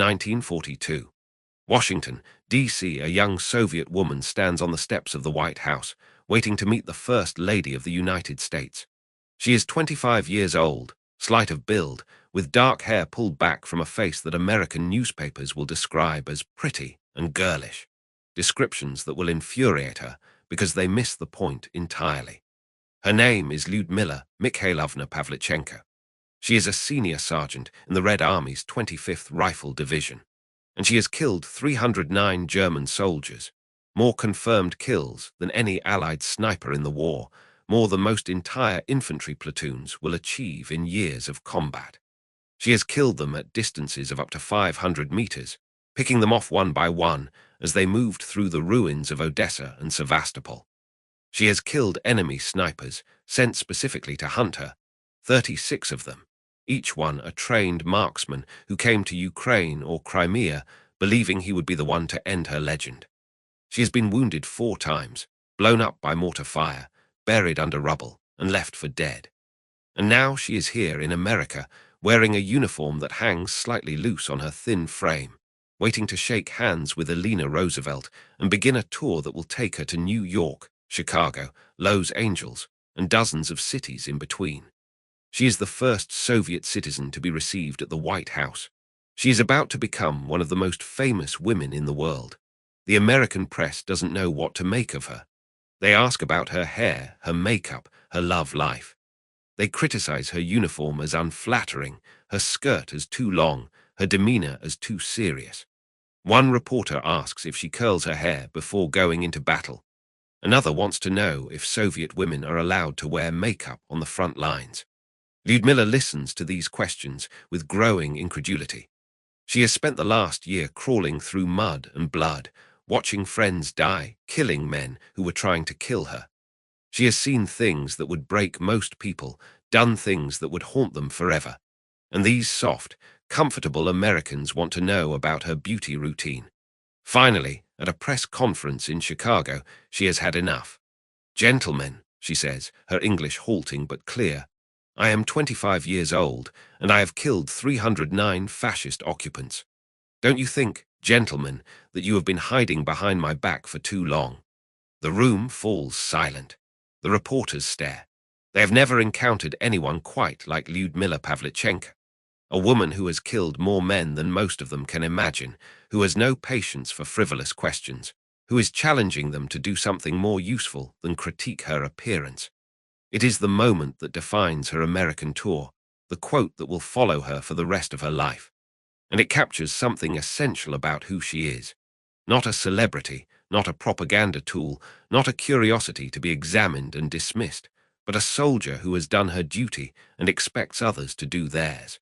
1942. Washington, D.C. A young Soviet woman stands on the steps of the White House, waiting to meet the First Lady of the United States. She is 25 years old, slight of build, with dark hair pulled back from a face that American newspapers will describe as pretty and girlish. Descriptions that will infuriate her because they miss the point entirely. Her name is Lyudmila Pavlichenko. She is a senior sergeant in the Red Army's 25th Rifle Division, and she has killed 309 German soldiers, more confirmed kills than any Allied sniper in the war, more than most entire infantry platoons will achieve in years of combat. She has killed them at distances of up to 500 meters, picking them off one by one as they moved through the ruins of Odessa and Sevastopol. She has killed enemy snipers, sent specifically to hunt her, 36 of them, each one a trained marksman who came to Ukraine or Crimea believing he would be the one to end her legend. She has been wounded 4 times, blown up by mortar fire, buried under rubble, and left for dead. And now she is here in America, wearing a uniform that hangs slightly loose on her thin frame, waiting to shake hands with Eleanor Roosevelt and begin a tour that will take her to New York, Chicago, Los Angeles, and dozens of cities in between. She is the first Soviet citizen to be received at the White House. She is about to become one of the most famous women in the world. The American press doesn't know what to make of her. They ask about her hair, her makeup, her love life. They criticize her uniform as unflattering, her skirt as too long, her demeanor as too serious. One reporter asks if she curls her hair before going into battle. Another wants to know if Soviet women are allowed to wear makeup on the front lines. Lyudmila listens to these questions with growing incredulity. She has spent the last year crawling through mud and blood, watching friends die, killing men who were trying to kill her. She has seen things that would break most people, done things that would haunt them forever. And these soft, comfortable Americans want to know about her beauty routine. Finally, at a press conference in Chicago, she has had enough. "Gentlemen," she says, her English halting but clear, "I am 25 years old, and I have killed 309 fascist occupants. Don't you think, gentlemen, that you have been hiding behind my back for too long?" The room falls silent. The reporters stare. They have never encountered anyone quite like Lyudmila Pavlichenko, a woman who has killed more men than most of them can imagine, who has no patience for frivolous questions, who is challenging them to do something more useful than critique her appearance. It is the moment that defines her American tour, the quote that will follow her for the rest of her life. And it captures something essential about who she is. Not a celebrity, not a propaganda tool, not a curiosity to be examined and dismissed, but a soldier who has done her duty and expects others to do theirs.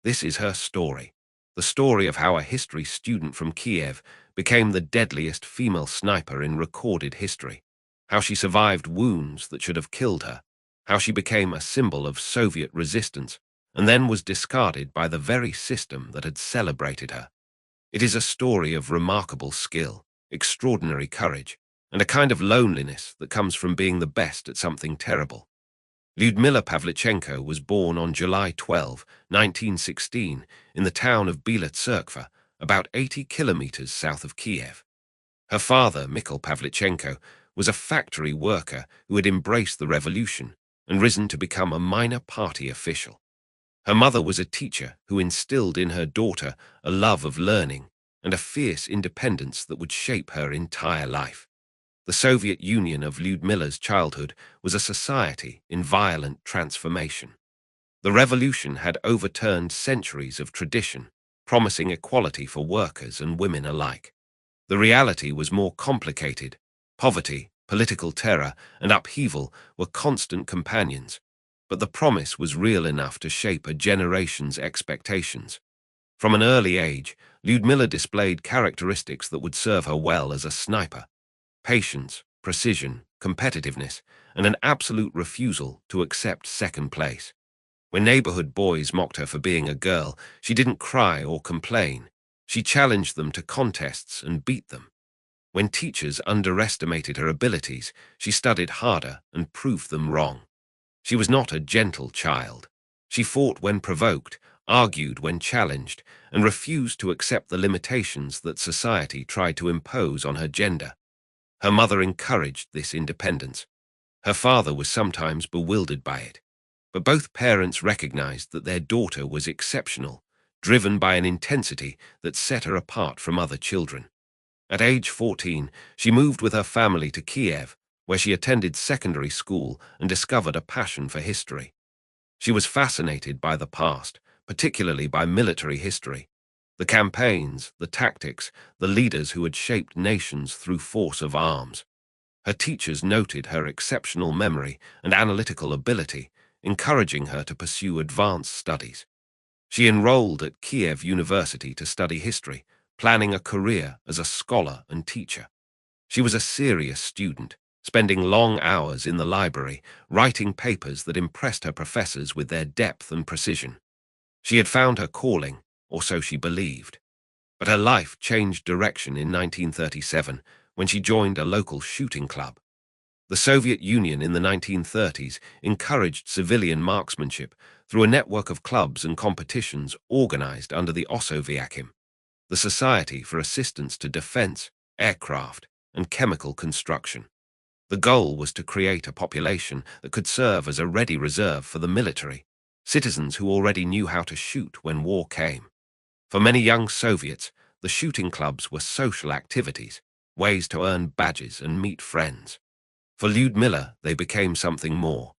This is her story, the story of how a history student from Kiev became the deadliest female sniper in recorded history, how she survived wounds that should have killed her, how she became a symbol of Soviet resistance, and then was discarded by the very system that had celebrated her. It is a story of remarkable skill, extraordinary courage, and a kind of loneliness that comes from being the best at something terrible. Lyudmila Pavlichenko was born on July 12, 1916, in the town of Bila Tserkva, about 80 kilometers south of Kiev. Her father, Mikhail Pavlichenko, was a factory worker who had embraced the revolution and risen to become a minor party official. Her mother was a teacher who instilled in her daughter a love of learning and a fierce independence that would shape her entire life. The Soviet Union of Lyudmila's childhood was a society in violent transformation. The revolution had overturned centuries of tradition, promising equality for workers and women alike. The reality was more complicated. Poverty, political terror, and upheaval were constant companions, but the promise was real enough to shape a generation's expectations. From an early age, Lyudmila displayed characteristics that would serve her well as a sniper: patience, precision, competitiveness, and an absolute refusal to accept second place. When neighborhood boys mocked her for being a girl, she didn't cry or complain. She challenged them to contests and beat them. When teachers underestimated her abilities, she studied harder and proved them wrong. She was not a gentle child. She fought when provoked, argued when challenged, and refused to accept the limitations that society tried to impose on her gender. Her mother encouraged this independence. Her father was sometimes bewildered by it. But both parents recognized that their daughter was exceptional, driven by an intensity that set her apart from other children. At age 14, she moved with her family to Kiev, where she attended secondary school and discovered a passion for history. She was fascinated by the past, particularly by military history. The campaigns, the tactics, the leaders who had shaped nations through force of arms. Her teachers noted her exceptional memory and analytical ability, encouraging her to pursue advanced studies. She enrolled at Kiev University to study history, planning a career as a scholar and teacher. She was a serious student, spending long hours in the library, writing papers that impressed her professors with their depth and precision. She had found her calling, or so she believed. But her life changed direction in 1937 when she joined a local shooting club. The Soviet Union in the 1930s encouraged civilian marksmanship through a network of clubs and competitions organized under the Ossoviakim, the Society for Assistance to Defense, Aircraft, and Chemical Construction. The goal was to create a population that could serve as a ready reserve for the military, citizens who already knew how to shoot when war came. For many young Soviets, the shooting clubs were social activities, ways to earn badges and meet friends. For Lyudmila, they became something more.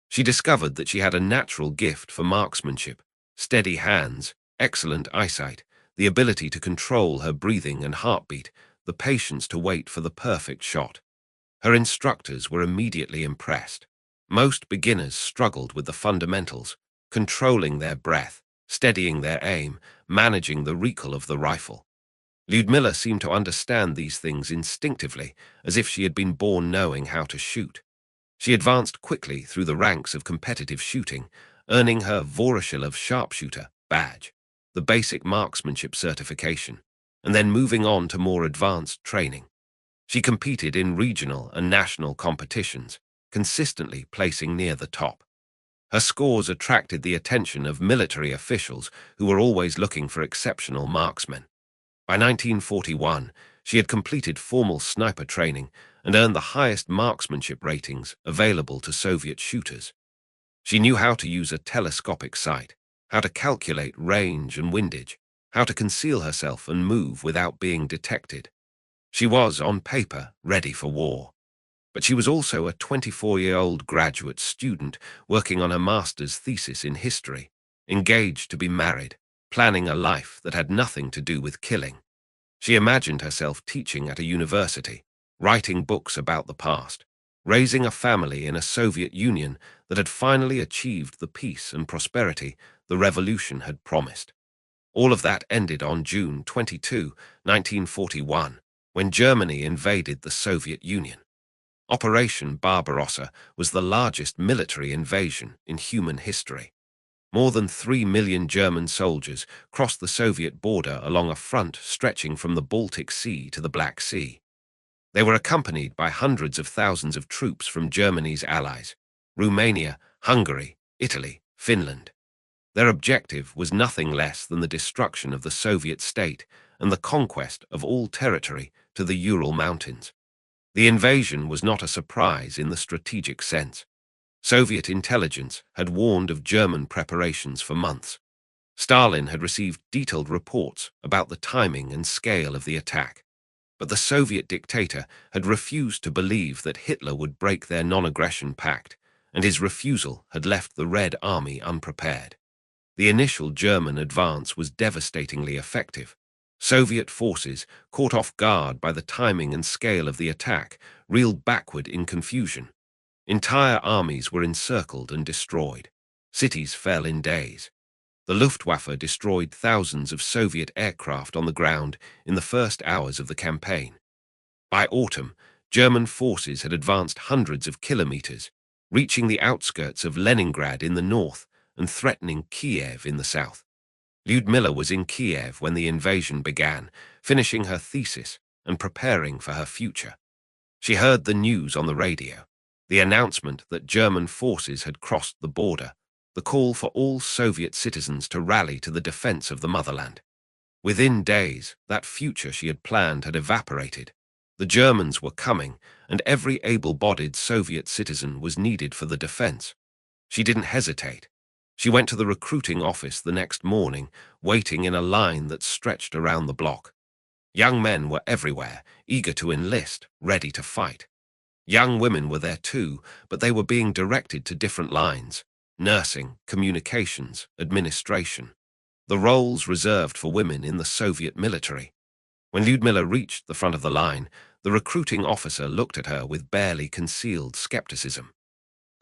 She discovered that she had a natural gift for marksmanship, steady hands, excellent eyesight, the ability to control her breathing and heartbeat, the patience to wait for the perfect shot. Her instructors were immediately impressed. Most beginners struggled with the fundamentals, controlling their breath, steadying their aim, managing the recoil of the rifle. Lyudmila seemed to understand these things instinctively, as if she had been born knowing how to shoot. She advanced quickly through the ranks of competitive shooting, earning her Voroshilev sharpshooter badge, the basic marksmanship certification, and then moving on to more advanced training. She competed in regional and national competitions, consistently placing near the top. Her scores attracted the attention of military officials who were always looking for exceptional marksmen. By 1941, she had completed formal sniper training and earned the highest marksmanship ratings available to Soviet shooters. She knew how to use a telescopic sight, how to calculate range and windage, how to conceal herself and move without being detected. She was, on paper, ready for war. But she was also a 24-year-old graduate student working on her master's thesis in history, engaged to be married, planning a life that had nothing to do with killing. She imagined herself teaching at a university, writing books about the past, raising a family in a Soviet Union that had finally achieved the peace and prosperity the revolution had promised. All of that ended on June 22, 1941, when Germany invaded the Soviet Union. Operation Barbarossa was the largest military invasion in human history. More than 3 million German soldiers crossed the Soviet border along a front stretching from the Baltic Sea to the Black Sea. They were accompanied by hundreds of thousands of troops from Germany's allies, Romania, Hungary, Italy, Finland. Their objective was nothing less than the destruction of the Soviet state and the conquest of all territory to the Ural Mountains. The invasion was not a surprise in the strategic sense. Soviet intelligence had warned of German preparations for months. Stalin had received detailed reports about the timing and scale of the attack. But the Soviet dictator had refused to believe that Hitler would break their non-aggression pact, and his refusal had left the Red Army unprepared. The initial German advance was devastatingly effective. Soviet forces, caught off guard by the timing and scale of the attack, reeled backward in confusion. Entire armies were encircled and destroyed. Cities fell in days. The Luftwaffe destroyed thousands of Soviet aircraft on the ground in the first hours of the campaign. By autumn, German forces had advanced hundreds of kilometers, reaching the outskirts of Leningrad in the north and threatening Kiev in the south. Lyudmila was in Kiev when the invasion began, finishing her thesis and preparing for her future. She heard the news on the radio, the announcement that German forces had crossed the border, the call for all Soviet citizens to rally to the defense of the motherland. Within days, that future she had planned had evaporated. The Germans were coming, and every able-bodied Soviet citizen was needed for the defense. She didn't hesitate. She went to the recruiting office the next morning, waiting in a line that stretched around the block. Young men were everywhere, eager to enlist, ready to fight. Young women were there too, but they were being directed to different lines: nursing, communications, administration. The roles reserved for women in the Soviet military. When Lyudmila reached the front of the line, the recruiting officer looked at her with barely concealed skepticism.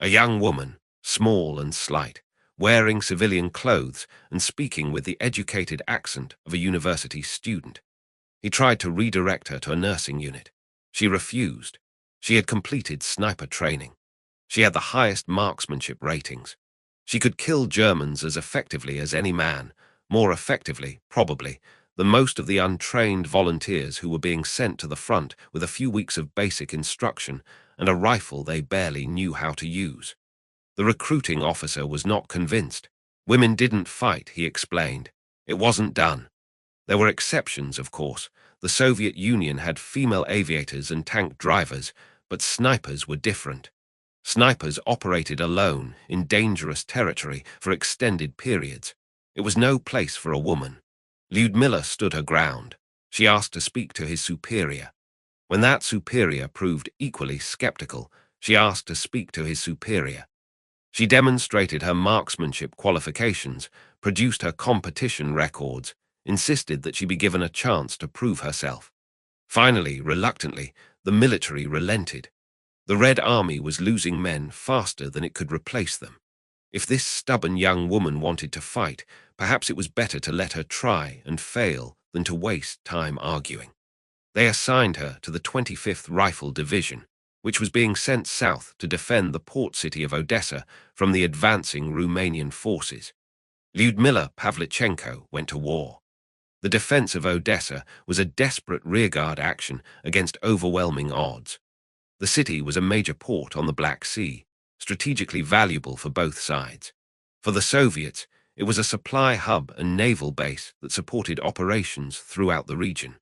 A young woman, small and slight, wearing civilian clothes and speaking with the educated accent of a university student. He tried to redirect her to a nursing unit. She refused. She had completed sniper training. She had the highest marksmanship ratings. She could kill Germans as effectively as any man, more effectively, probably, than most of the untrained volunteers who were being sent to the front with a few weeks of basic instruction and a rifle they barely knew how to use. The recruiting officer was not convinced. Women didn't fight, he explained. It wasn't done. There were exceptions, of course. The Soviet Union had female aviators and tank drivers, but snipers were different. Snipers operated alone in dangerous territory for extended periods. It was no place for a woman. Lyudmila stood her ground. She asked to speak to his superior. When that superior proved equally skeptical, she asked to speak to his superior. She demonstrated her marksmanship qualifications, produced her competition records, insisted that she be given a chance to prove herself. Finally, reluctantly, the military relented. The Red Army was losing men faster than it could replace them. If this stubborn young woman wanted to fight, perhaps it was better to let her try and fail than to waste time arguing. They assigned her to the 25th Rifle Division, which was being sent south to defend the port city of Odessa from the advancing Romanian forces. Lyudmila Pavlichenko went to war. The defense of Odessa was a desperate rearguard action against overwhelming odds. The city was a major port on the Black Sea, strategically valuable for both sides. For the Soviets, it was a supply hub and naval base that supported operations throughout the region.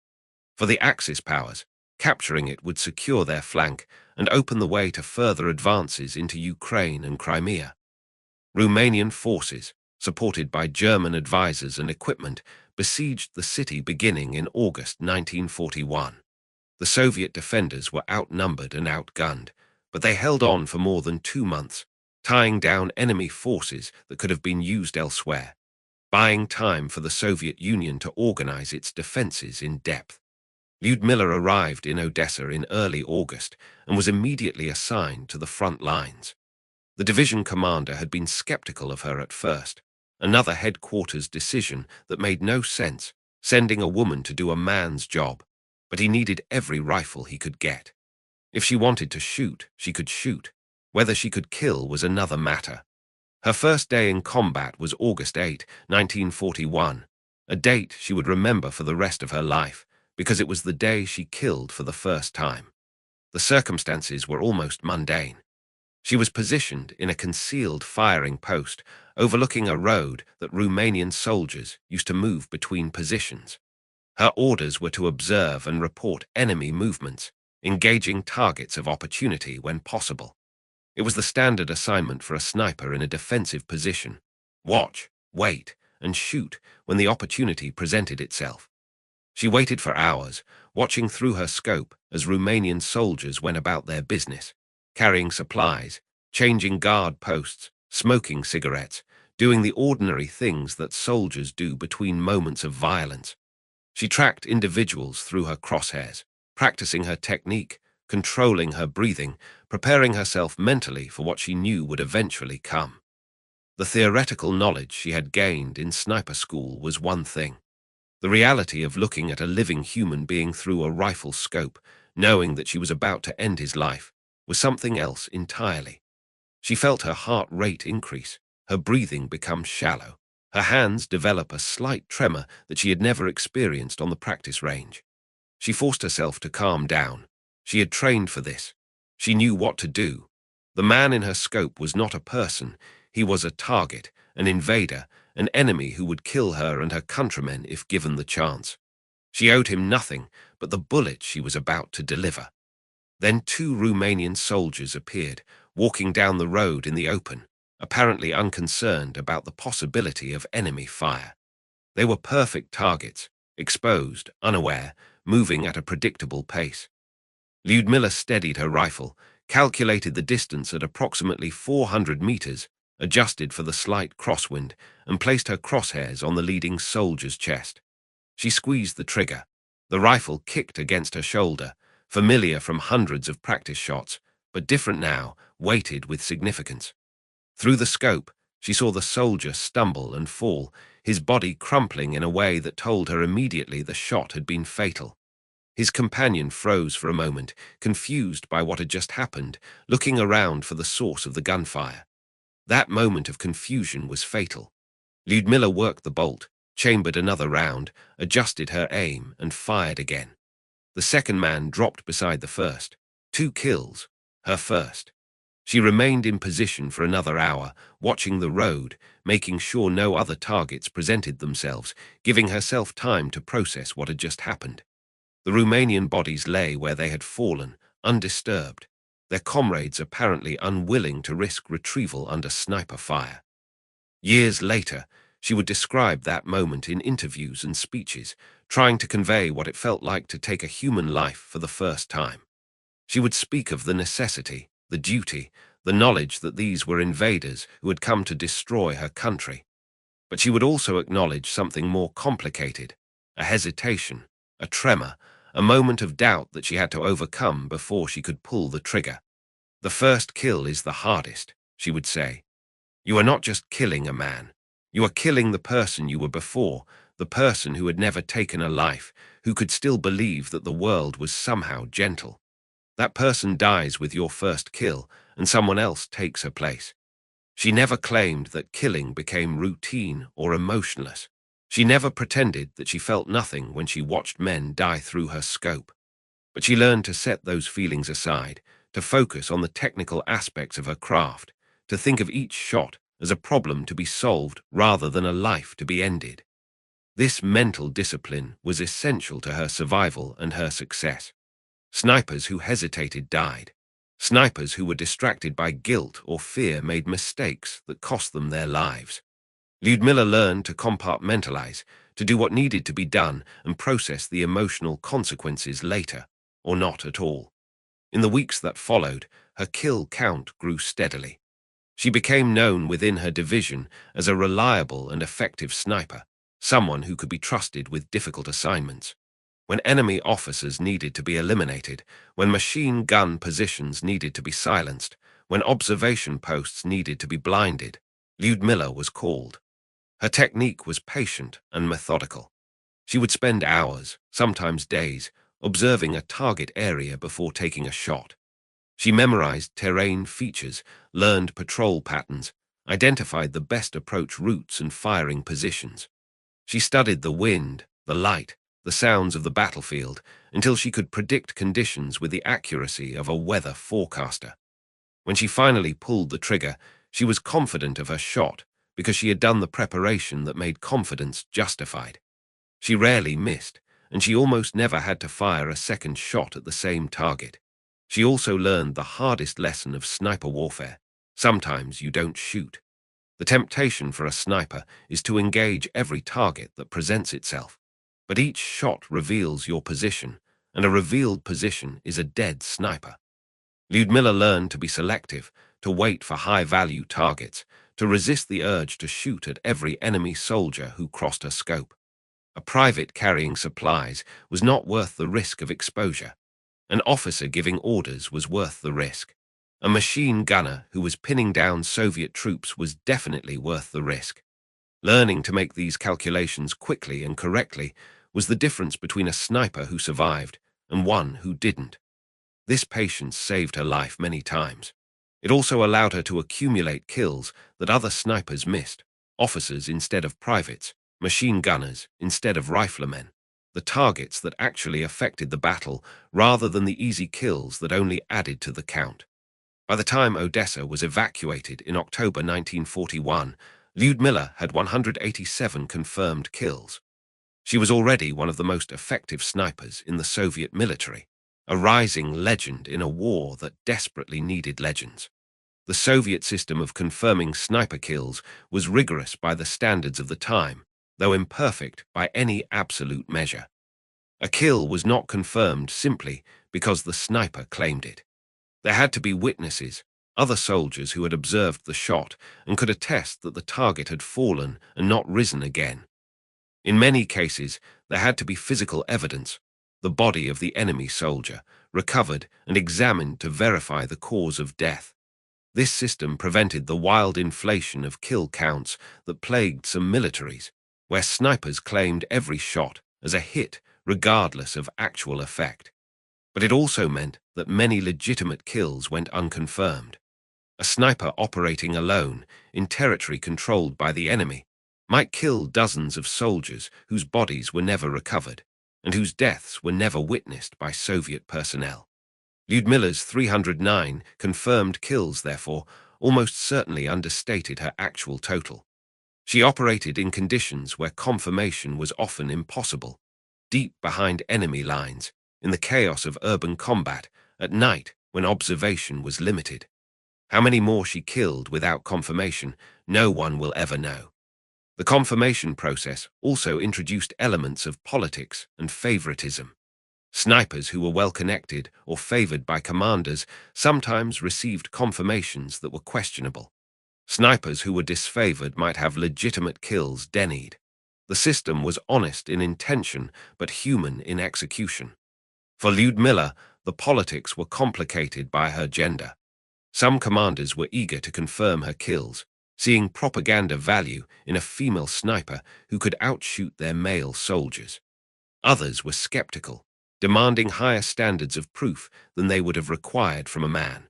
For the Axis powers, capturing it would secure their flank and open the way to further advances into Ukraine and Crimea. Romanian forces, supported by German advisors and equipment, besieged the city beginning in August 1941. The Soviet defenders were outnumbered and outgunned, but they held on for more than 2 months, tying down enemy forces that could have been used elsewhere, buying time for the Soviet Union to organize its defenses in depth. Lyudmila arrived in Odessa in early August and was immediately assigned to the front lines. The division commander had been skeptical of her at first, another headquarters decision that made no sense, sending a woman to do a man's job, but he needed every rifle he could get. If she wanted to shoot, she could shoot. Whether she could kill was another matter. Her first day in combat was August 8, 1941, a date she would remember for the rest of her life, because it was the day she killed for the first time. The circumstances were almost mundane. She was positioned in a concealed firing post overlooking a road that Romanian soldiers used to move between positions. Her orders were to observe and report enemy movements, engaging targets of opportunity when possible. It was the standard assignment for a sniper in a defensive position: watch, wait, and shoot when the opportunity presented itself. She waited for hours, watching through her scope as Romanian soldiers went about their business, carrying supplies, changing guard posts, smoking cigarettes, doing the ordinary things that soldiers do between moments of violence. She tracked individuals through her crosshairs, practicing her technique, controlling her breathing, preparing herself mentally for what she knew would eventually come. The theoretical knowledge she had gained in sniper school was one thing. The reality of looking at a living human being through a rifle scope, knowing that she was about to end his life, was something else entirely. She felt her heart rate increase, her breathing become shallow, her hands develop a slight tremor that she had never experienced on the practice range. She forced herself to calm down. She had trained for this. She knew what to do. The man in her scope was not a person. He was a target, an invader, an enemy who would kill her and her countrymen if given the chance. She owed him nothing but the bullet she was about to deliver. Then two Romanian soldiers appeared, walking down the road in the open, apparently unconcerned about the possibility of enemy fire. They were perfect targets, exposed, unaware, moving at a predictable pace. Lyudmila steadied her rifle, calculated the distance at approximately 400 meters, adjusted for the slight crosswind, and placed her crosshairs on the leading soldier's chest. She squeezed the trigger. The rifle kicked against her shoulder, familiar from hundreds of practice shots, but different now, weighted with significance. Through the scope, she saw the soldier stumble and fall, his body crumpling in a way that told her immediately the shot had been fatal. His companion froze for a moment, confused by what had just happened, looking around for the source of the gunfire. That moment of confusion was fatal. Lyudmila worked the bolt, chambered another round, adjusted her aim, and fired again. The second man dropped beside the first. 2 kills, her first. She remained in position for another hour, watching the road, making sure no other targets presented themselves, giving herself time to process what had just happened. The Romanian bodies lay where they had fallen, undisturbed, their comrades apparently unwilling to risk retrieval under sniper fire. Years later, she would describe that moment in interviews and speeches, trying to convey what it felt like to take a human life for the first time. She would speak of the necessity, the duty, the knowledge that these were invaders who had come to destroy her country. But she would also acknowledge something more complicated, a hesitation, a tremor, a moment of doubt that she had to overcome before she could pull the trigger. The first kill is the hardest, she would say. You are not just killing a man. You are killing the person you were before, the person who had never taken a life, who could still believe that the world was somehow gentle. That person dies with your first kill, and someone else takes her place. She never claimed that killing became routine or emotionless. She never pretended that she felt nothing when she watched men die through her scope. But she learned to set those feelings aside, to focus on the technical aspects of her craft, to think of each shot as a problem to be solved rather than a life to be ended. This mental discipline was essential to her survival and her success. Snipers who hesitated died. Snipers who were distracted by guilt or fear made mistakes that cost them their lives. Lyudmila learned to compartmentalize, to do what needed to be done and process the emotional consequences later, or not at all. In the weeks that followed, her kill count grew steadily. She became known within her division as a reliable and effective sniper, someone who could be trusted with difficult assignments. When enemy officers needed to be eliminated, when machine gun positions needed to be silenced, when observation posts needed to be blinded, Lyudmila was called. Her technique was patient and methodical. She would spend hours, sometimes days, observing a target area before taking a shot. She memorized terrain features, learned patrol patterns, identified the best approach routes and firing positions. She studied the wind, the light, the sounds of the battlefield, until she could predict conditions with the accuracy of a weather forecaster. When she finally pulled the trigger, she was confident of her shot because she had done the preparation that made confidence justified. She rarely missed, and she almost never had to fire a second shot at the same target. She also learned the hardest lesson of sniper warfare. Sometimes you don't shoot. The temptation for a sniper is to engage every target that presents itself. But each shot reveals your position, and a revealed position is a dead sniper. Lyudmila learned to be selective, to wait for high-value targets, to resist the urge to shoot at every enemy soldier who crossed her scope. A private carrying supplies was not worth the risk of exposure. An officer giving orders was worth the risk. A machine gunner who was pinning down Soviet troops was definitely worth the risk. Learning to make these calculations quickly and correctly was the difference between a sniper who survived and one who didn't. This patience saved her life many times. It also allowed her to accumulate kills that other snipers missed, officers instead of privates, machine gunners instead of riflemen, the targets that actually affected the battle rather than the easy kills that only added to the count. By the time Odessa was evacuated in October 1941, Lyudmila had 187 confirmed kills. She was already one of the most effective snipers in the Soviet military, a rising legend in a war that desperately needed legends. The Soviet system of confirming sniper kills was rigorous by the standards of the time, though imperfect by any absolute measure. A kill was not confirmed simply because the sniper claimed it. There had to be witnesses, other soldiers who had observed the shot and could attest that the target had fallen and not risen again. In many cases, there had to be physical evidence, the body of the enemy soldier, recovered and examined to verify the cause of death. This system prevented the wild inflation of kill counts that plagued some militaries, where snipers claimed every shot as a hit regardless of actual effect. But it also meant that many legitimate kills went unconfirmed. A sniper operating alone, in territory controlled by the enemy, might kill dozens of soldiers whose bodies were never recovered, and whose deaths were never witnessed by Soviet personnel. Lyudmila's 309 confirmed kills, therefore, almost certainly understated her actual total. She operated in conditions where confirmation was often impossible, deep behind enemy lines, in the chaos of urban combat, at night when observation was limited. How many more she killed without confirmation, no one will ever know. The confirmation process also introduced elements of politics and favoritism. Snipers who were well connected or favored by commanders sometimes received confirmations that were questionable. Snipers who were disfavored might have legitimate kills denied. The system was honest in intention but human in execution. For Lyudmila, the politics were complicated by her gender. Some commanders were eager to confirm her kills, seeing propaganda value in a female sniper who could outshoot their male soldiers. Others were skeptical, demanding higher standards of proof than they would have required from a man.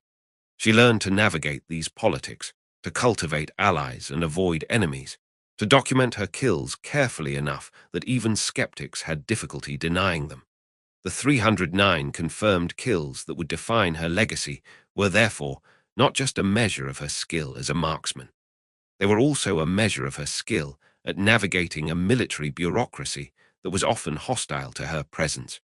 She learned to navigate these politics, to cultivate allies and avoid enemies, to document her kills carefully enough that even skeptics had difficulty denying them. The 309 confirmed kills that would define her legacy were therefore not just a measure of her skill as a marksman. They were also a measure of her skill at navigating a military bureaucracy that was often hostile to her presence.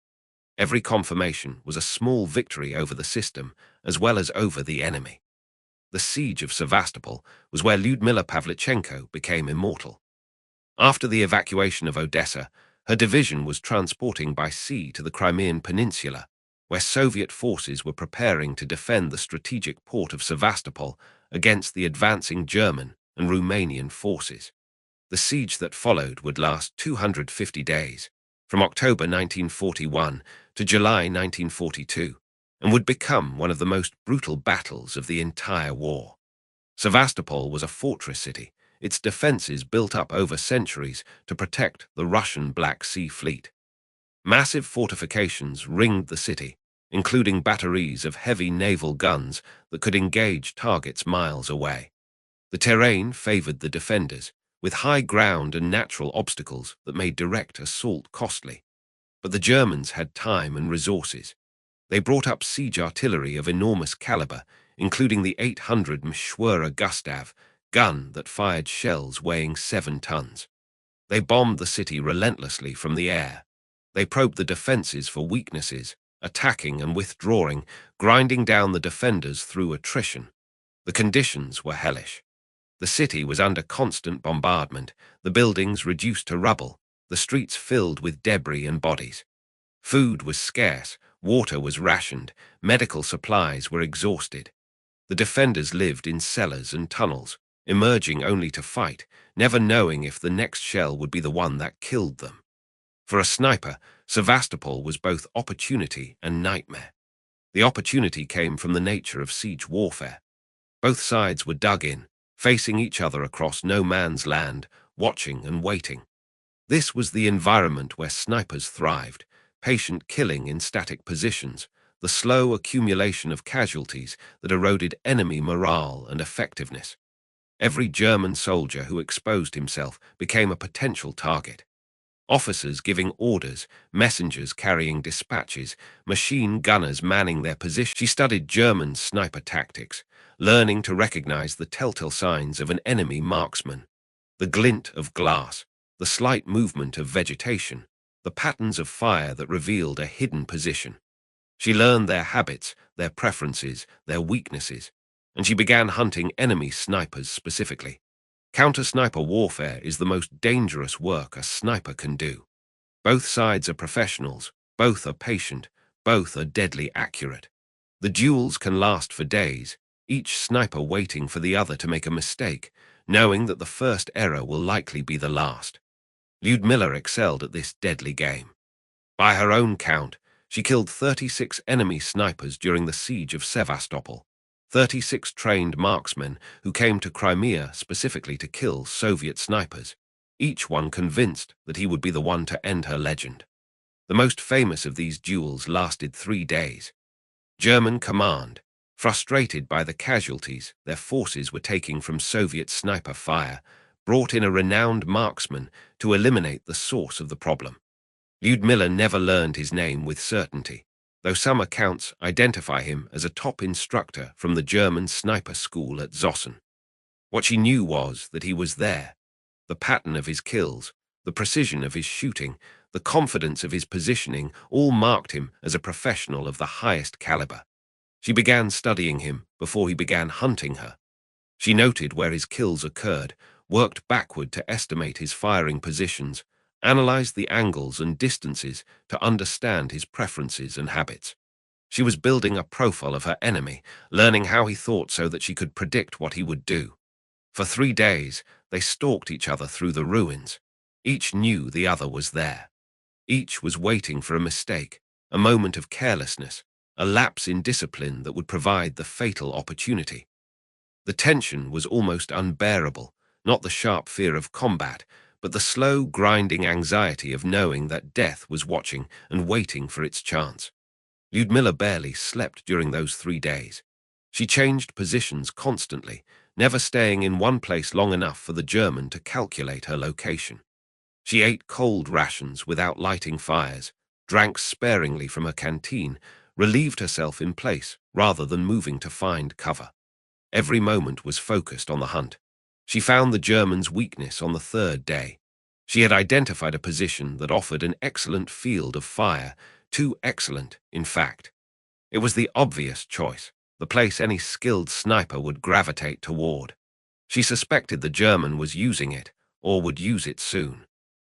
Every confirmation was a small victory over the system as well as over the enemy. The siege of Sevastopol was where Lyudmila Pavlichenko became immortal. After the evacuation of Odessa, her division was transporting by sea to the Crimean Peninsula, where Soviet forces were preparing to defend the strategic port of Sevastopol against the advancing German and Romanian forces. The siege that followed would last 250 days, from October 1941 to July 1942, and would become one of the most brutal battles of the entire war. Sevastopol was a fortress city, its defenses built up over centuries to protect the Russian Black Sea Fleet. Massive fortifications ringed the city, including batteries of heavy naval guns that could engage targets miles away. The terrain favored the defenders, with high ground and natural obstacles that made direct assault costly. But the Germans had time and resources. They brought up siege artillery of enormous caliber, including the 800 Mshwara Gustav gun that fired shells weighing 7 tons. They bombed the city relentlessly from the air. They probed the defenses for weaknesses, attacking and withdrawing, grinding down the defenders through attrition. The conditions were hellish. The city was under constant bombardment, the buildings reduced to rubble, the streets filled with debris and bodies. Food was scarce, water was rationed, medical supplies were exhausted. The defenders lived in cellars and tunnels, emerging only to fight, never knowing if the next shell would be the one that killed them. For a sniper, Sevastopol was both opportunity and nightmare. The opportunity came from the nature of siege warfare. Both sides were dug in, facing each other across no man's land, watching and waiting. This was the environment where snipers thrived, patient killing in static positions, the slow accumulation of casualties that eroded enemy morale and effectiveness. Every German soldier who exposed himself became a potential target. Officers giving orders, messengers carrying dispatches, machine gunners manning their position. She studied German sniper tactics, learning to recognize the telltale signs of an enemy marksman. The glint of glass, the slight movement of vegetation, the patterns of fire that revealed a hidden position. She learned their habits, their preferences, their weaknesses, and she began hunting enemy snipers specifically. Counter-sniper warfare is the most dangerous work a sniper can do. Both sides are professionals, both are patient, both are deadly accurate. The duels can last for days, each sniper waiting for the other to make a mistake, knowing that the first error will likely be the last. Lyudmila excelled at this deadly game. By her own count, she killed 36 enemy snipers during the siege of Sevastopol, 36 trained marksmen who came to Crimea specifically to kill Soviet snipers, each one convinced that he would be the one to end her legend. The most famous of these duels lasted 3 days. German command, frustrated by the casualties their forces were taking from Soviet sniper fire, brought in a renowned marksman to eliminate the source of the problem. Lyudmila never learned his name with certainty, though some accounts identify him as a top instructor from the German sniper school at Zossen. What she knew was that he was there. The pattern of his kills, the precision of his shooting, the confidence of his positioning all marked him as a professional of the highest caliber. She began studying him before he began hunting her. She noted where his kills occurred, worked backward to estimate his firing positions, analyzed the angles and distances to understand his preferences and habits. She was building a profile of her enemy, learning how he thought so that she could predict what he would do. For 3 days, they stalked each other through the ruins. Each knew the other was there. Each was waiting for a mistake, a moment of carelessness, a lapse in discipline that would provide the fatal opportunity. The tension was almost unbearable, not the sharp fear of combat, but the slow, grinding anxiety of knowing that death was watching and waiting for its chance. Lyudmila barely slept during those 3 days. She changed positions constantly, never staying in one place long enough for the German to calculate her location. She ate cold rations without lighting fires, drank sparingly from her canteen, relieved herself in place rather than moving to find cover. Every moment was focused on the hunt. She found the Germans' weakness on the 3rd day. She had identified a position that offered an excellent field of fire, too excellent, in fact. It was the obvious choice, the place any skilled sniper would gravitate toward. She suspected the German was using it, or would use it soon.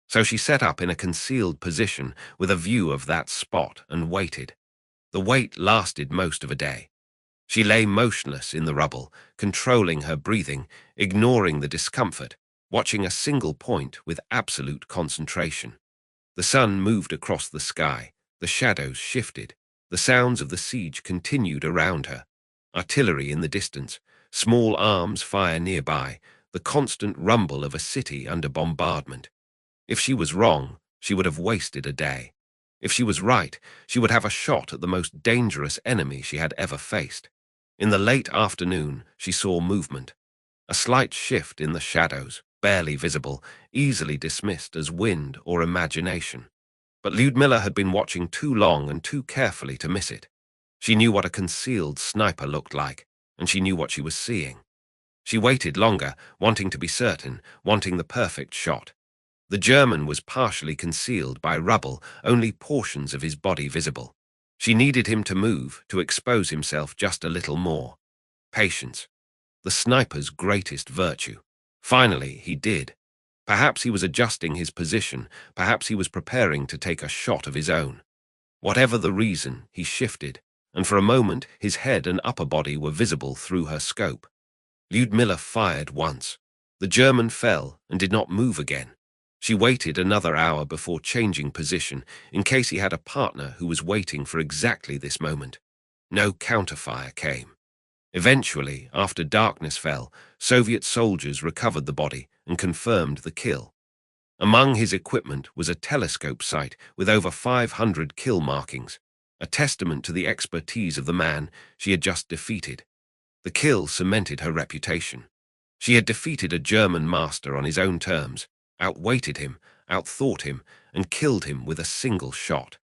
So she set up in a concealed position with a view of that spot and waited. The wait lasted most of a day. She lay motionless in the rubble, controlling her breathing, ignoring the discomfort, watching a single point with absolute concentration. The sun moved across the sky, the shadows shifted, the sounds of the siege continued around her. Artillery in the distance, small arms fire nearby, the constant rumble of a city under bombardment. If she was wrong, she would have wasted a day. If she was right, she would have a shot at the most dangerous enemy she had ever faced. In the late afternoon, she saw movement. A slight shift in the shadows, barely visible, easily dismissed as wind or imagination. But Lyudmila had been watching too long and too carefully to miss it. She knew what a concealed sniper looked like, and she knew what she was seeing. She waited longer, wanting to be certain, wanting the perfect shot. The German was partially concealed by rubble, only portions of his body visible. She needed him to move, to expose himself just a little more. Patience. The sniper's greatest virtue. Finally, he did. Perhaps he was adjusting his position, perhaps he was preparing to take a shot of his own. Whatever the reason, he shifted, and for a moment his head and upper body were visible through her scope. Lyudmila fired once. The German fell and did not move again. She waited another hour before changing position, in case he had a partner who was waiting for exactly this moment. No counterfire came. Eventually, after darkness fell, Soviet soldiers recovered the body and confirmed the kill. Among his equipment was a telescope sight with over 500 kill markings, a testament to the expertise of the man she had just defeated. The kill cemented her reputation. She had defeated a German master on his own terms, outweighted him, outthought him, and killed him with a single shot.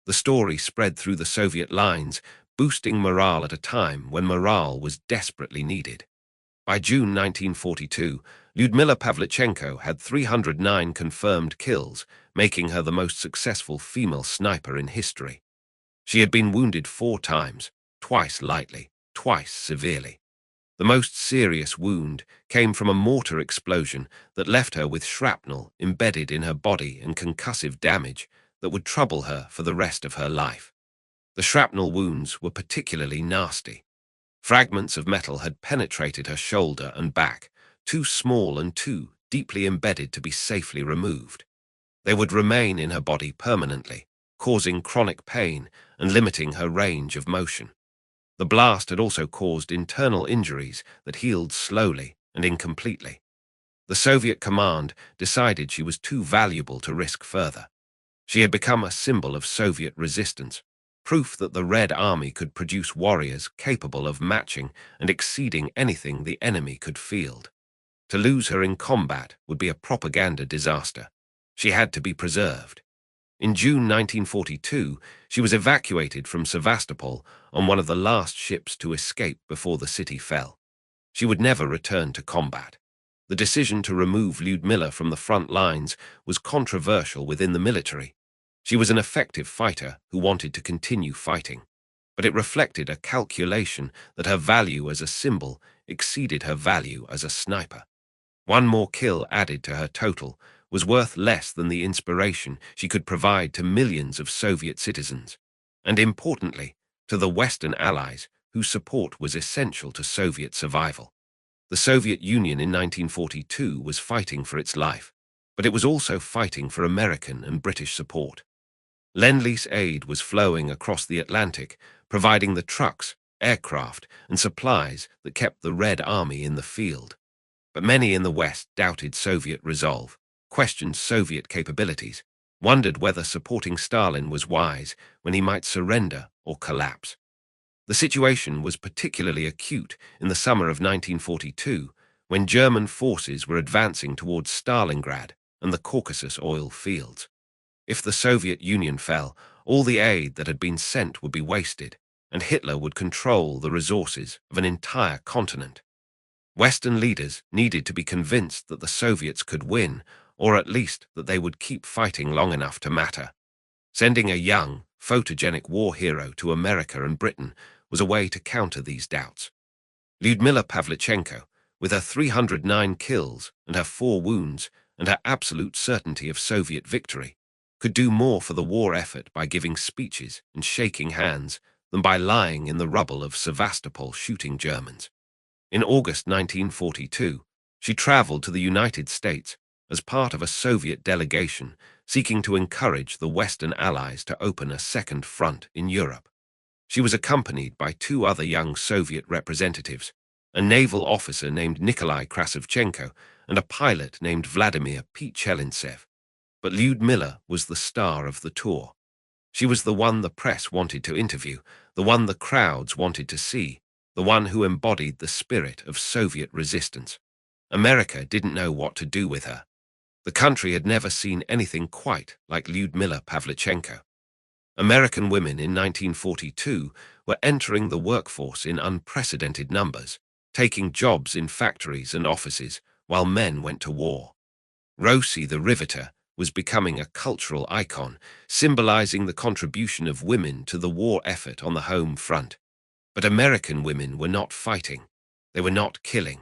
The story spread through the Soviet lines, boosting morale at a time when morale was desperately needed. By June 1942, Lyudmila Pavlichenko had 309 confirmed kills, making her the most successful female sniper in history. She had been wounded 4 times, twice lightly, twice severely. The most serious wound came from a mortar explosion that left her with shrapnel embedded in her body and concussive damage that would trouble her for the rest of her life. The shrapnel wounds were particularly nasty. Fragments of metal had penetrated her shoulder and back, too small and too deeply embedded to be safely removed. They would remain in her body permanently, causing chronic pain and limiting her range of motion. The blast had also caused internal injuries that healed slowly and incompletely. The Soviet command decided she was too valuable to risk further. She had become a symbol of Soviet resistance, proof that the Red Army could produce warriors capable of matching and exceeding anything the enemy could field. To lose her in combat would be a propaganda disaster. She had to be preserved. In June 1942, she was evacuated from Sevastopol on one of the last ships to escape before the city fell. She would never return to combat. The decision to remove Lyudmila from the front lines was controversial within the military. She was an effective fighter who wanted to continue fighting, but it reflected a calculation that her value as a symbol exceeded her value as a sniper. One more kill added to her total was worth less than the inspiration she could provide to millions of Soviet citizens, and importantly, to the Western allies whose support was essential to Soviet survival. The Soviet Union in 1942 was fighting for its life, but it was also fighting for American and British support. Lend-Lease aid was flowing across the Atlantic, providing the trucks, aircraft, and supplies that kept the Red Army in the field. But many in the West doubted Soviet resolve, questioned Soviet capabilities, wondered whether supporting Stalin was wise when he might surrender or collapse. The situation was particularly acute in the summer of 1942, when German forces were advancing towards Stalingrad and the Caucasus oil fields. If the Soviet Union fell, all the aid that had been sent would be wasted, and Hitler would control the resources of an entire continent. Western leaders needed to be convinced that the Soviets could win, or at least that they would keep fighting long enough to matter. Sending a young, photogenic war hero to America and Britain was a way to counter these doubts. Lyudmila Pavlichenko, with her 309 kills and her 4 wounds and her absolute certainty of Soviet victory, could do more for the war effort by giving speeches and shaking hands than by lying in the rubble of Sevastopol shooting Germans. In August 1942, she traveled to the United States as part of a Soviet delegation seeking to encourage the Western allies to open a second front in Europe. She was accompanied by 2 other young Soviet representatives, a naval officer named Nikolai Krasavchenko and a pilot named Vladimir Pchelintsev. But Lyudmila was the star of the tour. She was the one the press wanted to interview, the one the crowds wanted to see, the one who embodied the spirit of Soviet resistance. America didn't know what to do with her. The country had never seen anything quite like Lyudmila Pavlichenko. American women in 1942 were entering the workforce in unprecedented numbers, taking jobs in factories and offices while men went to war. Rosie the Riveter was becoming a cultural icon, symbolizing the contribution of women to the war effort on the home front. But American women were not fighting. They were not killing.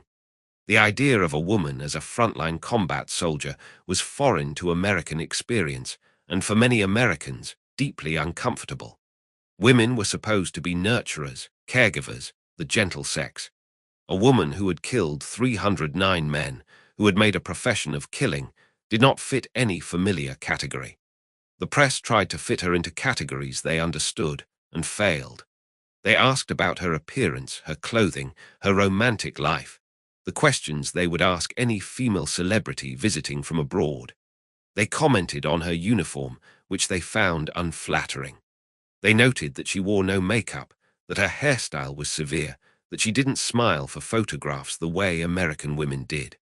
The idea of a woman as a frontline combat soldier was foreign to American experience, and for many Americans, deeply uncomfortable. Women were supposed to be nurturers, caregivers, the gentle sex. A woman who had killed 309 men, who had made a profession of killing, did not fit any familiar category. The press tried to fit her into categories they understood, and failed. They asked about her appearance, her clothing, her romantic life, the questions they would ask any female celebrity visiting from abroad. They commented on her uniform, which they found unflattering. They noted that she wore no makeup, that her hairstyle was severe, that she didn't smile for photographs the way American women did.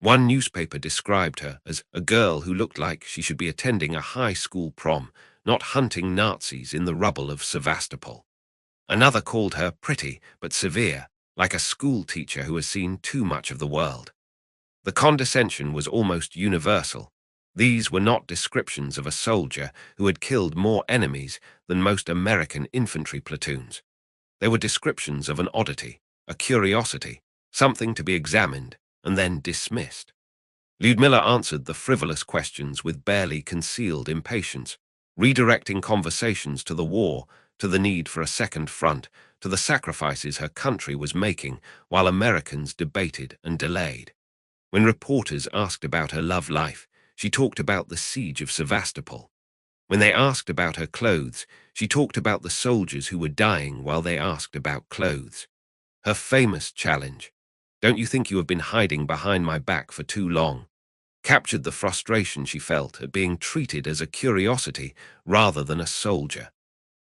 One newspaper described her as a girl who looked like she should be attending a high school prom, not hunting Nazis in the rubble of Sevastopol. Another called her pretty but severe, like a school teacher who has seen too much of the world. The condescension was almost universal. These were not descriptions of a soldier who had killed more enemies than most American infantry platoons. They were descriptions of an oddity, a curiosity, something to be examined and then dismissed. Lyudmila answered the frivolous questions with barely concealed impatience, redirecting conversations to the war, to the need for a second front, to the sacrifices her country was making while Americans debated and delayed. When reporters asked about her love life, she talked about the siege of Sevastopol. When they asked about her clothes, she talked about the soldiers who were dying while they asked about clothes. Her famous challenge, "Don't you think you have been hiding behind my back for too long?" captured the frustration she felt at being treated as a curiosity rather than a soldier.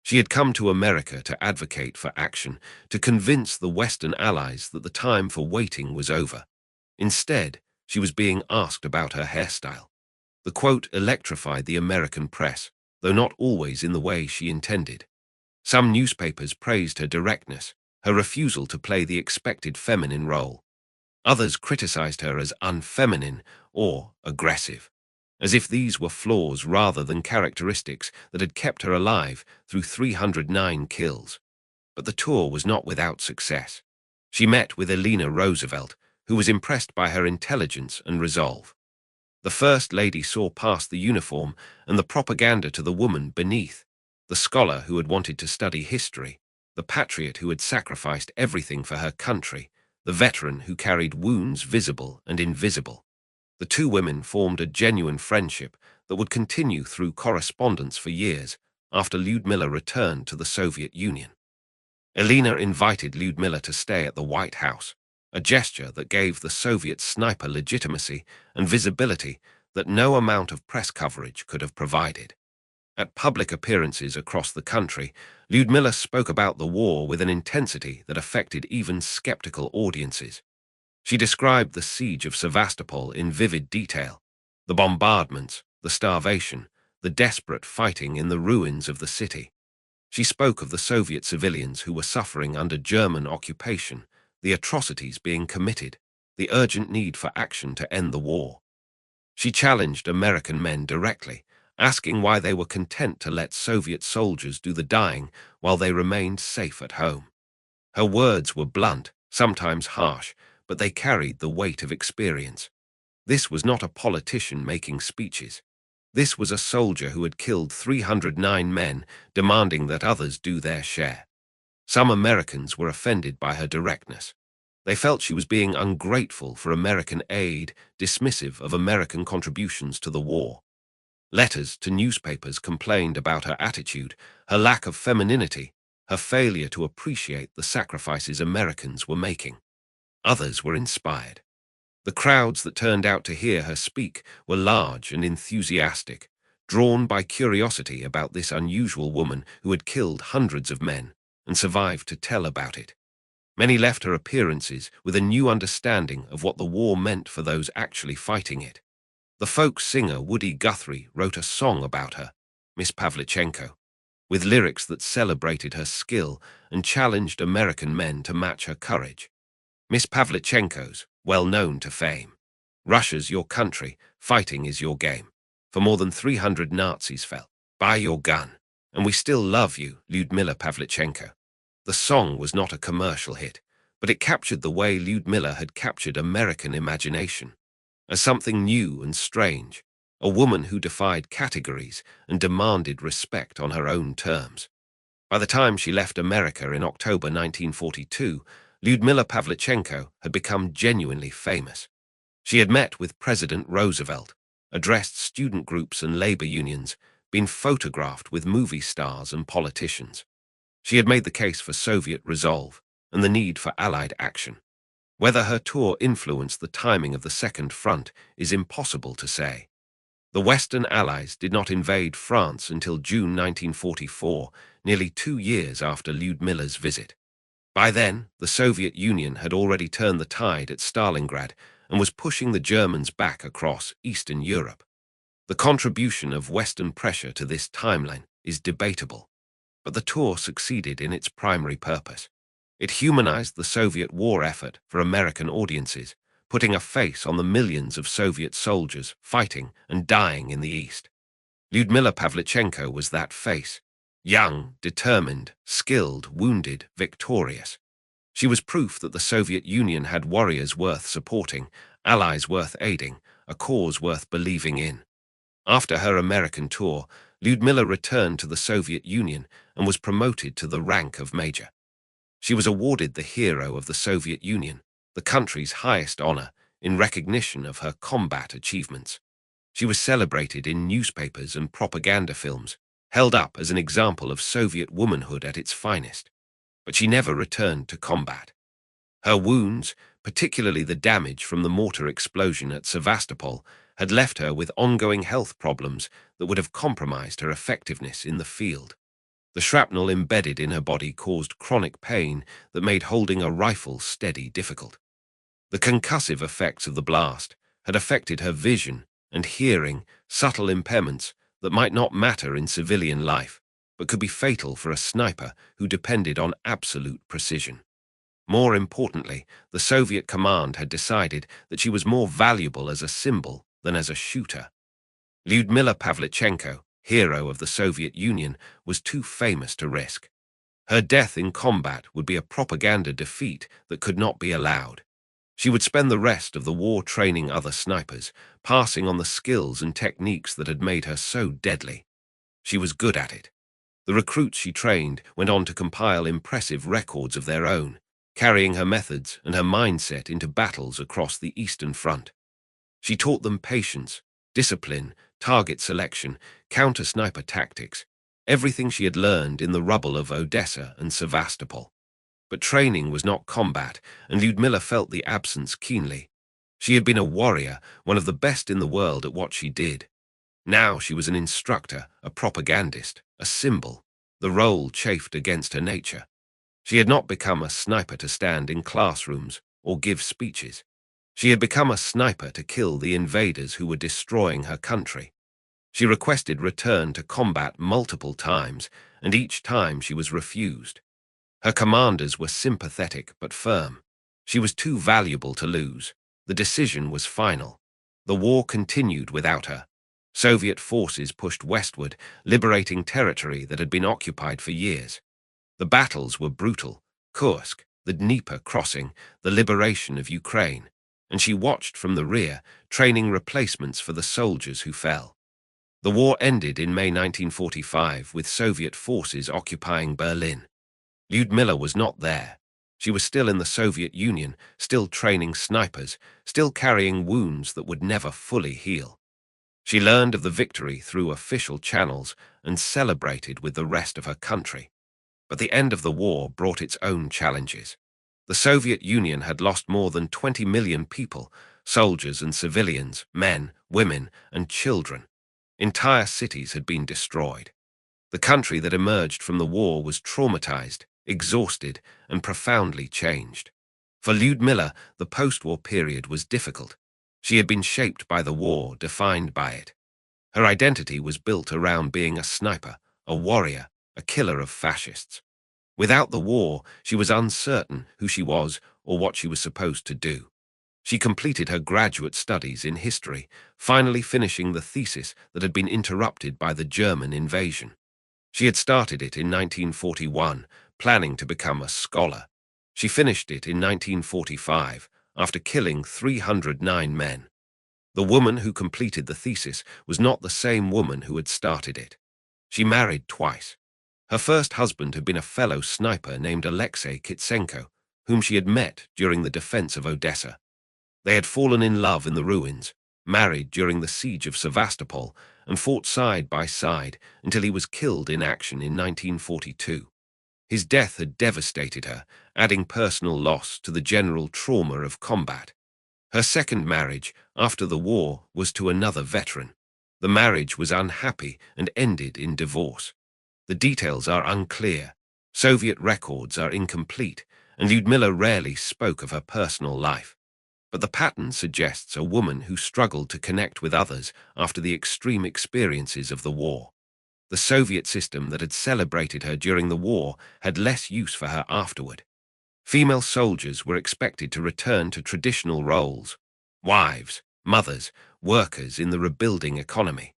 She had come to America to advocate for action, to convince the Western allies that the time for waiting was over. Instead, she was being asked about her hairstyle. The quote electrified the American press, though not always in the way she intended. Some newspapers praised her directness, her refusal to play the expected feminine role. Others criticized her as unfeminine or aggressive, as if these were flaws rather than characteristics that had kept her alive through 309 kills. But the tour was not without success. She met with Eleanor Roosevelt, who was impressed by her intelligence and resolve. The First Lady saw past the uniform and the propaganda to the woman beneath, the scholar who had wanted to study history, the patriot who had sacrificed everything for her country, the veteran who carried wounds visible and invisible. The two women formed a genuine friendship that would continue through correspondence for years after Lyudmila returned to the Soviet Union. Eleanor invited Lyudmila to stay at the White House, a gesture that gave the Soviet sniper legitimacy and visibility that no amount of press coverage could have provided. At public appearances across the country, Lyudmila spoke about the war with an intensity that affected even skeptical audiences. She described the siege of Sevastopol in vivid detail, the bombardments, the starvation, the desperate fighting in the ruins of the city. She spoke of the Soviet civilians who were suffering under German occupation, the atrocities being committed, the urgent need for action to end the war. She challenged American men directly, asking why they were content to let Soviet soldiers do the dying while they remained safe at home. Her words were blunt, sometimes harsh, but they carried the weight of experience. This was not a politician making speeches. This was a soldier who had killed 309 men, demanding that others do their share. Some Americans were offended by her directness. They felt she was being ungrateful for American aid, dismissive of American contributions to the war. Letters to newspapers complained about her attitude, her lack of femininity, her failure to appreciate the sacrifices Americans were making. Others were inspired. The crowds that turned out to hear her speak were large and enthusiastic, drawn by curiosity about this unusual woman who had killed hundreds of men and survived to tell about it. Many left her appearances with a new understanding of what the war meant for those actually fighting it. The folk singer Woody Guthrie wrote a song about her, Miss Pavlichenko, with lyrics that celebrated her skill and challenged American men to match her courage. Miss Pavlichenko's well known to fame. Russia's your country, fighting is your game. For more than 300 Nazis fell. Buy your gun. And we still love you, Lyudmila Pavlichenko. The song was not a commercial hit, but it captured the way Lyudmila had captured American imagination. As something new and strange, a woman who defied categories and demanded respect on her own terms. By the time she left America in October 1942, Lyudmila Pavlichenko had become genuinely famous. She had met with President Roosevelt, addressed student groups and labor unions, been photographed with movie stars and politicians. She had made the case for Soviet resolve and the need for Allied action. Whether her tour influenced the timing of the Second Front is impossible to say. The Western Allies did not invade France until June 1944, nearly 2 years after Lyudmila's visit. By then, the Soviet Union had already turned the tide at Stalingrad, and was pushing the Germans back across Eastern Europe. The contribution of Western pressure to this timeline is debatable, but the tour succeeded in its primary purpose. It humanized the Soviet war effort for American audiences, putting a face on the millions of Soviet soldiers fighting and dying in the East. Lyudmila Pavlichenko was that face. Young, determined, skilled, wounded, victorious. She was proof that the Soviet Union had warriors worth supporting, allies worth aiding, a cause worth believing in. After her American tour, Lyudmila returned to the Soviet Union and was promoted to the rank of major. She was awarded the Hero of the Soviet Union, the country's highest honor, in recognition of her combat achievements. She was celebrated in newspapers and propaganda films, held up as an example of Soviet womanhood at its finest. But she never returned to combat. Her wounds, particularly the damage from the mortar explosion at Sevastopol, had left her with ongoing health problems that would have compromised her effectiveness in the field. The shrapnel embedded in her body caused chronic pain that made holding a rifle steady difficult. The concussive effects of the blast had affected her vision and hearing, subtle impairments that might not matter in civilian life, but could be fatal for a sniper who depended on absolute precision. More importantly, the Soviet command had decided that she was more valuable as a symbol than as a shooter. Lyudmila Pavlichenko, hero of the Soviet Union, was too famous to risk. Her death in combat would be a propaganda defeat that could not be allowed. She would spend the rest of the war training other snipers, passing on the skills and techniques that had made her so deadly. She was good at it. The recruits she trained went on to compile impressive records of their own, carrying her methods and her mindset into battles across the Eastern Front. She taught them patience, discipline, target selection, counter-sniper tactics, everything she had learned in the rubble of Odessa and Sevastopol. But training was not combat, and Lyudmila felt the absence keenly. She had been a warrior, one of the best in the world at what she did. Now she was an instructor, a propagandist, a symbol. The role chafed against her nature. She had not become a sniper to stand in classrooms or give speeches. She had become a sniper to kill the invaders who were destroying her country. She requested return to combat multiple times, and each time she was refused. Her commanders were sympathetic but firm. She was too valuable to lose. The decision was final. The war continued without her. Soviet forces pushed westward, liberating territory that had been occupied for years. The battles were brutal: Kursk, the Dnieper crossing, the liberation of Ukraine, and she watched from the rear, training replacements for the soldiers who fell. The war ended in May 1945 with Soviet forces occupying Berlin. Lyudmila was not there. She was still in the Soviet Union, still training snipers, still carrying wounds that would never fully heal. She learned of the victory through official channels and celebrated with the rest of her country. But the end of the war brought its own challenges. The Soviet Union had lost more than 20 million people, soldiers and civilians, men, women, and children. Entire cities had been destroyed. The country that emerged from the war was traumatized, exhausted, and profoundly changed. For Lyudmila, the post-war period was difficult. She had been shaped by the war, defined by it. Her identity was built around being a sniper, a warrior, a killer of fascists. Without the war, she was uncertain who she was or what she was supposed to do. She completed her graduate studies in history, finally finishing the thesis that had been interrupted by the German invasion. She had started it in 1941, planning to become a scholar. She finished it in 1945, after killing 309 men. The woman who completed the thesis was not the same woman who had started it. She married twice. Her first husband had been a fellow sniper named Alexei Kitsenko, whom she had met during the defense of Odessa. They had fallen in love in the ruins, married during the siege of Sevastopol, and fought side by side until he was killed in action in 1942. His death had devastated her, adding personal loss to the general trauma of combat. Her second marriage, after the war, was to another veteran. The marriage was unhappy and ended in divorce. The details are unclear. Soviet records are incomplete, and Lyudmila rarely spoke of her personal life. But the pattern suggests a woman who struggled to connect with others after the extreme experiences of the war. The Soviet system that had celebrated her during the war had less use for her afterward. Female soldiers were expected to return to traditional roles: wives, mothers, workers in the rebuilding economy.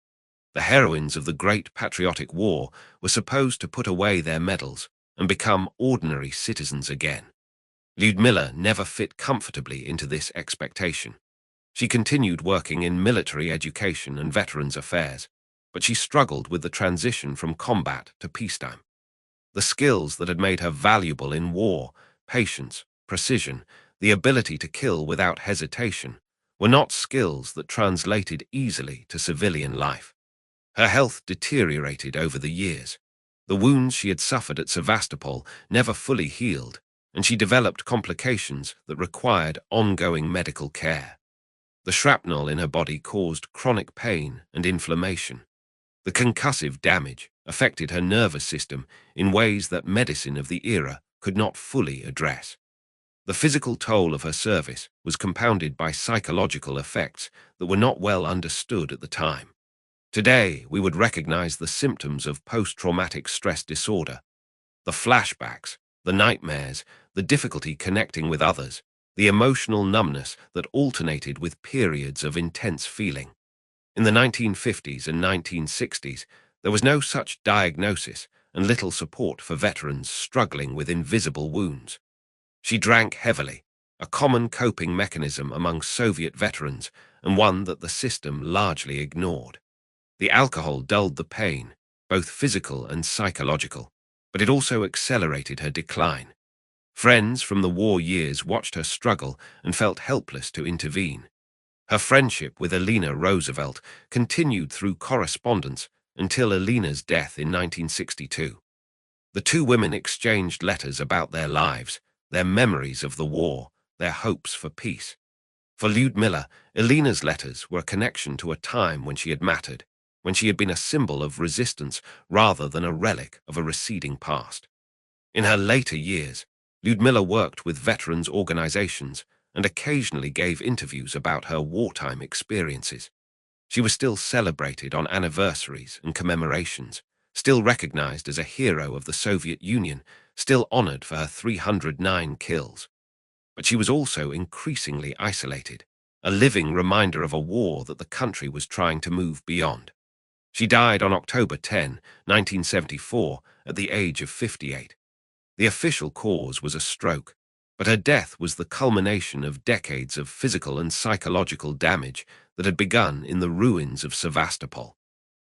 The heroines of the Great Patriotic War were supposed to put away their medals and become ordinary citizens again. Lyudmila never fit comfortably into this expectation. She continued working in military education and veterans affairs, but she struggled with the transition from combat to peacetime. The skills that had made her valuable in war, patience, precision, the ability to kill without hesitation, were not skills that translated easily to civilian life. Her health deteriorated over the years. The wounds she had suffered at Sevastopol never fully healed, and she developed complications that required ongoing medical care. The shrapnel in her body caused chronic pain and inflammation. The concussive damage affected her nervous system in ways that medicine of the era could not fully address. The physical toll of her service was compounded by psychological effects that were not well understood at the time. Today, we would recognize the symptoms of post-traumatic stress disorder: the flashbacks, the nightmares, the difficulty connecting with others, the emotional numbness that alternated with periods of intense feeling. In the 1950s and 1960s, there was no such diagnosis and little support for veterans struggling with invisible wounds. She drank heavily, a common coping mechanism among Soviet veterans and one that the system largely ignored. The alcohol dulled the pain, both physical and psychological, but it also accelerated her decline. Friends from the war years watched her struggle and felt helpless to intervene. Her friendship with Eleanor Roosevelt continued through correspondence until Eleanor's death in 1962. The two women exchanged letters about their lives, their memories of the war, their hopes for peace. For Lyudmila, Eleanor's letters were a connection to a time when she had mattered, when she had been a symbol of resistance rather than a relic of a receding past. In her later years, Lyudmila worked with veterans' organizations and occasionally gave interviews about her wartime experiences. She was still celebrated on anniversaries and commemorations, still recognized as a hero of the Soviet Union, still honored for her 309 kills. But she was also increasingly isolated, a living reminder of a war that the country was trying to move beyond. She died on October 10, 1974, at the age of 58. The official cause was a stroke, but her death was the culmination of decades of physical and psychological damage that had begun in the ruins of Sevastopol.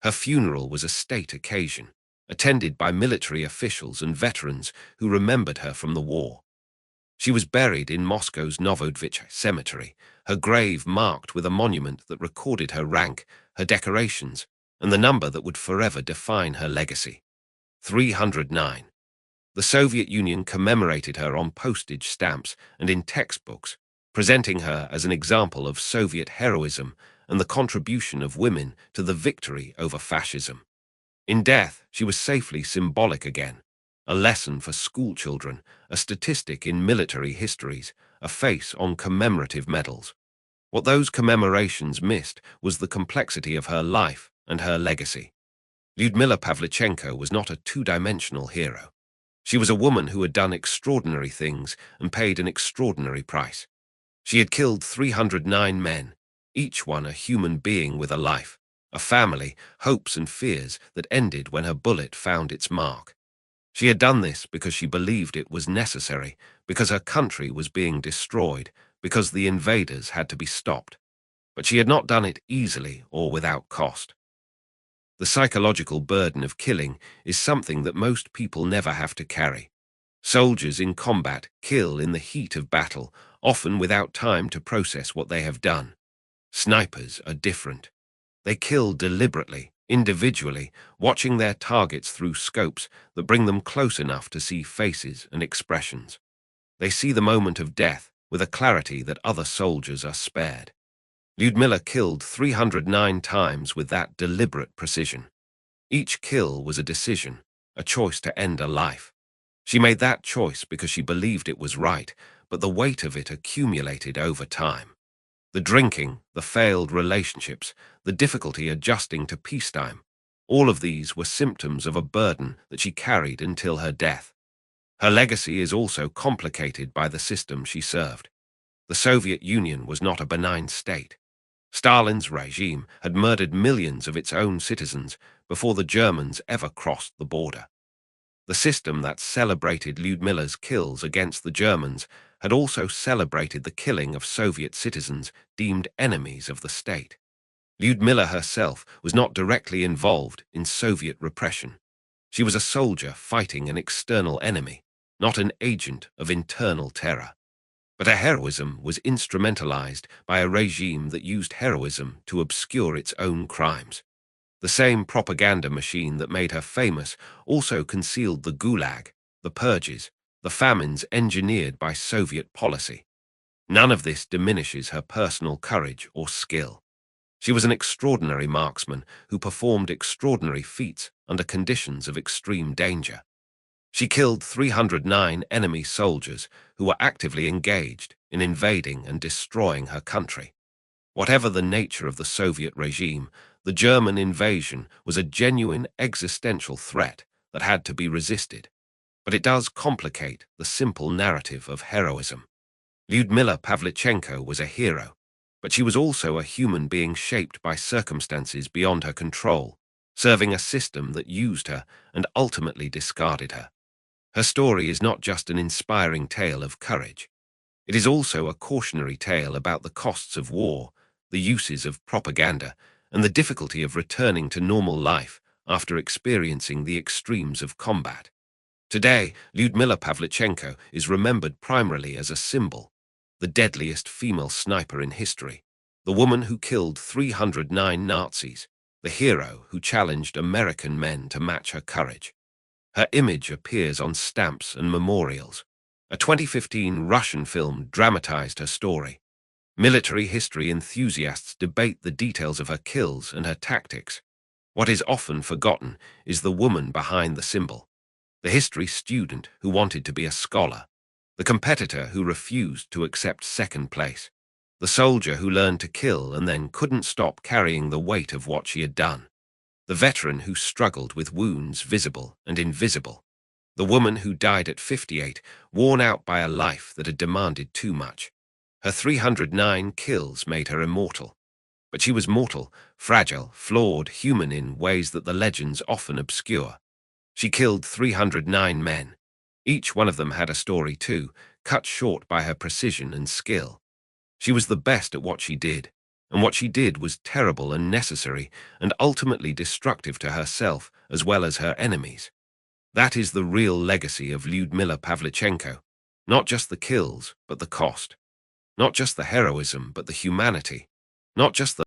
Her funeral was a state occasion, attended by military officials and veterans who remembered her from the war. She was buried in Moscow's Novodevich Cemetery, her grave marked with a monument that recorded her rank, her decorations, and the number that would forever define her legacy: 309. The Soviet Union commemorated her on postage stamps and in textbooks, presenting her as an example of Soviet heroism and the contribution of women to the victory over fascism. In death, she was safely symbolic again, a lesson for schoolchildren, a statistic in military histories, a face on commemorative medals. What those commemorations missed was the complexity of her life and her legacy. Lyudmila Pavlichenko was not a two-dimensional hero. She was a woman who had done extraordinary things and paid an extraordinary price. She had killed 309 men, each one a human being with a life, a family, hopes and fears that ended when her bullet found its mark. She had done this because she believed it was necessary, because her country was being destroyed, because the invaders had to be stopped. But she had not done it easily or without cost. The psychological burden of killing is something that most people never have to carry. Soldiers in combat kill in the heat of battle, often without time to process what they have done. Snipers are different. They kill deliberately, individually, watching their targets through scopes that bring them close enough to see faces and expressions. They see the moment of death with a clarity that other soldiers are spared. Lyudmila killed 309 times with that deliberate precision. Each kill was a decision, a choice to end a life. She made that choice because she believed it was right, but the weight of it accumulated over time. The drinking, the failed relationships, the difficulty adjusting to peacetime, all of these were symptoms of a burden that she carried until her death. Her legacy is also complicated by the system she served. The Soviet Union was not a benign state. Stalin's regime had murdered millions of its own citizens before the Germans ever crossed the border. The system that celebrated Lyudmila's kills against the Germans had also celebrated the killing of Soviet citizens deemed enemies of the state. Lyudmila herself was not directly involved in Soviet repression. She was a soldier fighting an external enemy, not an agent of internal terror. But her heroism was instrumentalized by a regime that used heroism to obscure its own crimes. The same propaganda machine that made her famous also concealed the Gulag, the purges, the famines engineered by Soviet policy. None of this diminishes her personal courage or skill. She was an extraordinary marksman who performed extraordinary feats under conditions of extreme danger. She killed 309 enemy soldiers who were actively engaged in invading and destroying her country. Whatever the nature of the Soviet regime, the German invasion was a genuine existential threat that had to be resisted. But it does complicate the simple narrative of heroism. Lyudmila Pavlichenko was a hero, but she was also a human being shaped by circumstances beyond her control, serving a system that used her and ultimately discarded her. Her story is not just an inspiring tale of courage. It is also a cautionary tale about the costs of war, the uses of propaganda, and the difficulty of returning to normal life after experiencing the extremes of combat. Today, Lyudmila Pavlichenko is remembered primarily as a symbol, the deadliest female sniper in history, the woman who killed 309 Nazis, the hero who challenged American men to match her courage. Her image appears on stamps and memorials. A 2015 Russian film dramatized her story. Military history enthusiasts debate the details of her kills and her tactics. What is often forgotten is the woman behind the symbol, the history student who wanted to be a scholar, the competitor who refused to accept second place, the soldier who learned to kill and then couldn't stop carrying the weight of what she had done, the veteran who struggled with wounds visible and invisible, the woman who died at 58, worn out by a life that had demanded too much. Her 309 kills made her immortal. But she was mortal, fragile, flawed, human in ways that the legends often obscure. She killed 309 men. Each one of them had a story too, cut short by her precision and skill. She was the best at what she did, and what she did was terrible and necessary and ultimately destructive to herself as well as her enemies. That is the real legacy of Lyudmila Pavlichenko, not just the kills, but the cost. Not just the heroism, but the humanity. Not just the